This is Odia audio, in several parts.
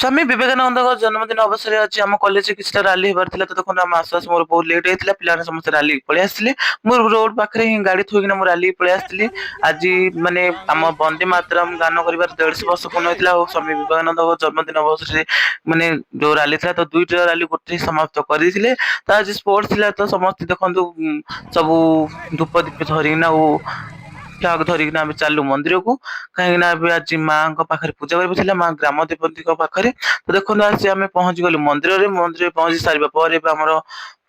ସ୍ୱାମୀ ବିବେକାନନ୍ଦଙ୍କ ଜନ୍ମଦିନ ଅବସରରେ ଅଛି ଆମ କଲେଜରେ କିଛିଟା ରାଲି ହେବାର ଥିଲା ତ ଦେଖନ୍ତୁ ଆମ ଆସୁ ଆସୁ ମୋର ବହୁତ ଲେଟ୍ ହେଇଥିଲା ପିଲାମାନେ ସମସ୍ତେ ରାଲି ପଳେଇ ଆସିଥିଲେ ମୁଁ ରୋଡ ପାଖରେ ହିଁ ଗାଡି ଥୋଇକିନା ମୁଁ ରାଲି ପଳେଇ ଆସିଥିଲି ଆଜି ମାନେ ଆମ ବନ୍ଦେ ମାତରମ୍ ଗାନ କରିବାର 150 ବର୍ଷ ପୂର୍ଣ୍ଣ ହେଇଥିଲା ଆଉ ସ୍ୱାମୀ ବିବେକାନନ୍ଦଙ୍କ ଜନ୍ମଦିନ ଅବସରରେ ମାନେ ଯୋଉ ରାଲି ଥିଲା ତ ଦୁଇଟା ରାଲି ଗୋଟେ ସମାପ୍ତ କରିଦେଇଥିଲେ ତ ଆଜି ସ୍ପୋର୍ଟସ ଥିଲା ତ ସମସ୍ତେ ଦେଖନ୍ତୁ ସବୁ ଧୂପ ଦୀପ ଧରିକିନା ଆଉ ଫ୍ଲାଗ ଧରିକିନା ଆମେ ଚାଲୁ ମନ୍ଦିରକୁ କାହିଁକିନା ଏବେ ଆଜି ମାଙ୍କ ପାଖରେ ପୂଜା କରିବାର ଥିଲା ମା ଗ୍ରାମ ଦେବତୀଙ୍କ ପାଖରେ ତ ଦେଖନ୍ତୁ ଆସି ଆମେ ପହଞ୍ଚି ଗଲୁ ମନ୍ଦିରରେ ପହଞ୍ଚି ସାରିବା ପରେ ଏବେ ଆମର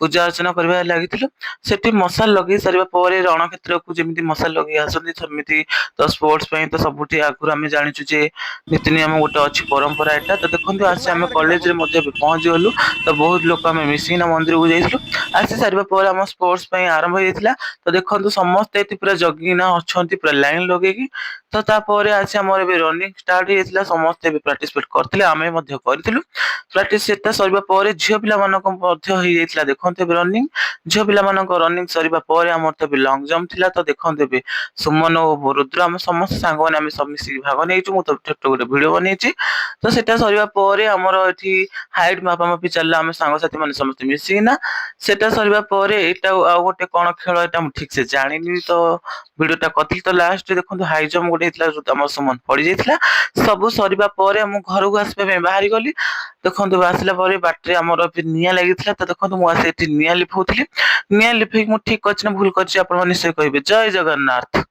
ପୂଜା ଅର୍ଚ୍ଚନା କରିବାରେ ଲାଗିଥିଲୁ ସେଠି ମଶାଲ ଲଗେଇ ସାରିବା ପରେ ରଣକ୍ଷେତ୍ରକୁ ଯେମିତି ମଶାଲ ଲଗେଇ ଆସନ୍ତି ସେମିତି ତ ସ୍ପୋର୍ଟସ ପାଇଁ ତ ସବୁଠି ଆଗରୁ ଆମେ ଜାଣିଛୁ ଯେ ନୀତି ନିୟମ ଗୋଟେ ଅଛି ପରମ୍ପରା ଏଟା ତ ଦେଖନ୍ତୁ ଆସି ଆମେ କଲେଜରେ ମଧ୍ୟ ଏବେ ପହଞ୍ଚି ଗଲୁ ତ ବହୁତ ଲୋକ ଆମେ ମିଶିକିନା ମନ୍ଦିରକୁ ଯାଇଥିଲୁ ଆସି ସାରିବା ପରେ ଆମ ସ୍ପୋର୍ଟସ ପାଇଁ ଆରମ୍ଭ ହେଇଯାଇଥିଲା ତ ଦେଖନ୍ତୁ ସମସ୍ତେ ଏଠି ପୁରା ଜଗିକିନା ଅଛନ୍ତି ପୁରା ଲାଇନ ଲଗେଇକି ତ ତାପରେ ଆସି ଆମର ଏବେ ରନିଂ ଷ୍ଟାର୍ଟ ହେଇଯାଇଥିଲା ସମସ୍ତେ ଏବେ ପାର୍ଟିସିପେଟ କରିଥିଲେ ଆମେ ମଧ୍ୟ କରିଥିଲୁ ପ୍ରାକ୍ଟିସ ସେଟା ସରିବା ପରେ ଝିଅ ପିଲାମାନଙ୍କ ମଧ୍ୟ ହେଇଯାଇଥିଲା ଦେଖନ୍ତୁ ଏବେ ରନିଂ ଝିଅ ପିଲାମାନଙ୍କ ରନିଂ ସରିବା ପରେ ଆମର ତ ଏବେ ଲଙ୍ଗ ଜମ୍ପ ଥିଲା ତ ଦେଖନ୍ତୁ ଏବେ ସୁମନ ଓ ରୁଦ୍ର ଆମେ ସମସ୍ତ ସାଙ୍ଗମାନେ ଆମେ ସବୁ ମିଶିକି ଭାଗ ନେଇଛୁ ମୁଁ ତ ଛୋଟ ଗୋଟେ ଭିଡିଓ ବନେଇଛି ତ ସେଟା ସରିବା ପରେ ଆମର ଏଠି ହାଇଟ ମାପାମାପି ଚାଲିଲା ଆମେ ସାଙ୍ଗସାଥି ମାନେ ସମସ୍ତେ ମିଶିକିନା ସେଟା ସରିବା ପରେ ଏଇଟା ଆଉ ଗୋଟେ କଣ ଖେଳ ଏଇଟା ମୁଁ ଠିକ ସେ ଜାଣିନି ତ ଭିଡିଓଟା କରିଥିଲି ତ ଲାଷ୍ଟ ଦେଖନ୍ତୁ ହାଇ ଜମ୍ପ ଗୋଟେ ହେଇଥିଲା ଯୋଉ ଆମ ସୁମନ ପଡି ଯାଇଥିଲା ସବୁ ସରିବା ପରେ ମୁଁ ଘରକୁ ଆସିବା ପାଇଁ ବାହାରି ଗଲି ଦେଖନ୍ତୁ ଆସିଲା ପରେ ବାଟରେ ଆମର ନିଆଁ ଲାଗିଥିଲା ତ ଦେଖନ୍ତୁ ମୁଁ ଆସି ଏଠି ନିଆଁ ଲିଭଉଥିଲି ନିଆଁ ଲିଭେଇକି ମୁଁ ଠିକ କରିଛି ନା ଭୁଲ କରିଛି ଆପଣ ନିଶ୍ଚୟ କହିବେ ଜୟ ଜଗନ୍ନାଥ।